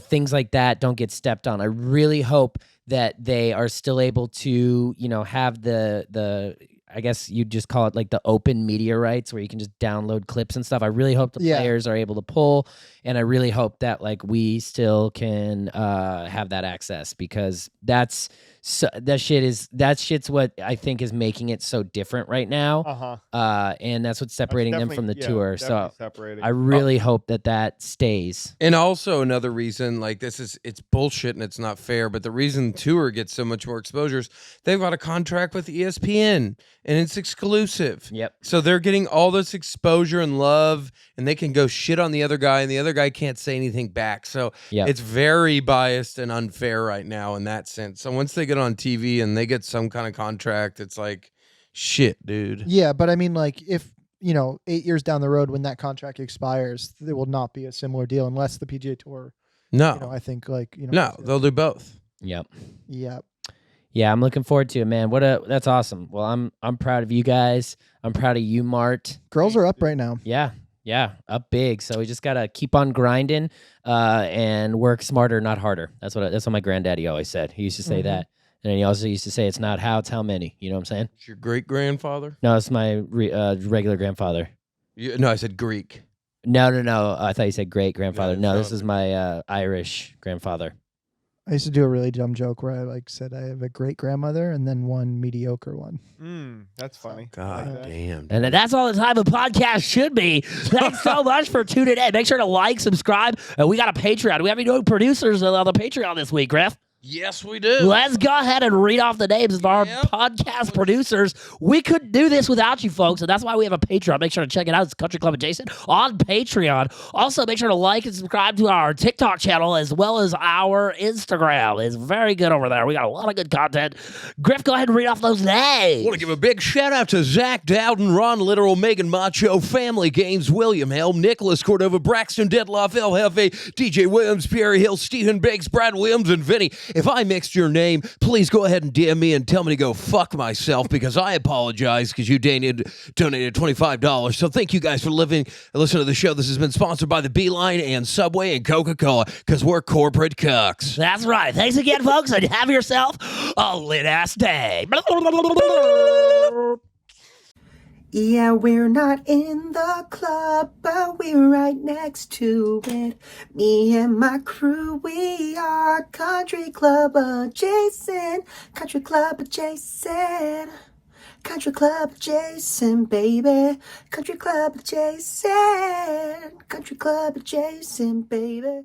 things like that don't get stepped on. I really hope that they are still able to, have the I guess you'd just call it like the open media rights where you can just download clips and stuff. I really hope the players are able to pull, and I really hope that like we still can have that access because that shit's what I think is making it so different right now. And that's what's separating them from the tour. So I really hope that stays. And also another reason, like it's bullshit and it's not fair, but the reason tour gets so much more exposure is they've got a contract with ESPN and it's exclusive. Yep. So they're getting all this exposure and love, and they can go shit on the other guy, and the other guy can't say anything back. So it's very biased and unfair right now in that sense. So once they get on TV and they get some kind of contract, it's like, shit, dude. Yeah, but I mean, like, if 8 years down the road when that contract expires, there will not be a similar deal unless the PGA Tour. No, I think like no, they'll do both. Yep. Yeah, I'm looking forward to it, man. That's awesome. Well, I'm proud of you guys. I'm proud of you, Mart. Girls are up right now. Yeah, up big. So we just gotta keep on grinding and work smarter, not harder. That's what my granddaddy always said. He used to say that, and then he also used to say it's not how, it's how many. You know what I'm saying? It's your great grandfather? No, it's my regular grandfather. No, I said Greek. No. I thought you said great grandfather. No, No, this is my Irish grandfather. I used to do a really dumb joke where I like said I have a great grandmother and then one mediocre one. That's funny. God damn. And that's all the time a podcast should be. Thanks so much for tuning in. Make sure to like, subscribe. We got a Patreon. We have any new producers on the Patreon this week, Griff? Yes, we do. Let's go ahead and read off the names of our podcast producers. We couldn't do this without you folks, and that's why we have a Patreon. Make sure to check it out. It's Country Club Adjacent on Patreon. Also, make sure to like and subscribe to our TikTok channel as well as our Instagram. It's very good over there. We got a lot of good content. Griff, go ahead and read off those names. I want to give a big shout out to Zach Dowden, Ron Literal, Megan Macho, Family Games, William Helm, Nicholas Cordova, Braxton Detloff, El Jefe, DJ Williams, Pierre Hill, Stephen Banks, Brad Williams, and Vinny. If I mixed your name, please go ahead and DM me and tell me to go fuck myself because I apologize because you donated $25. So thank you guys for listening to the show. This has been sponsored by the Beeline and Subway and Coca-Cola because we're corporate cucks. That's right. Thanks again, folks, and have yourself a lit-ass day. Yeah, we're not in the club, but we're right next to it. Me and my crew, we are Country Club Adjacent. Country Club Adjacent. Country Club Adjacent, baby. Country Club Adjacent. Country Club Adjacent, baby.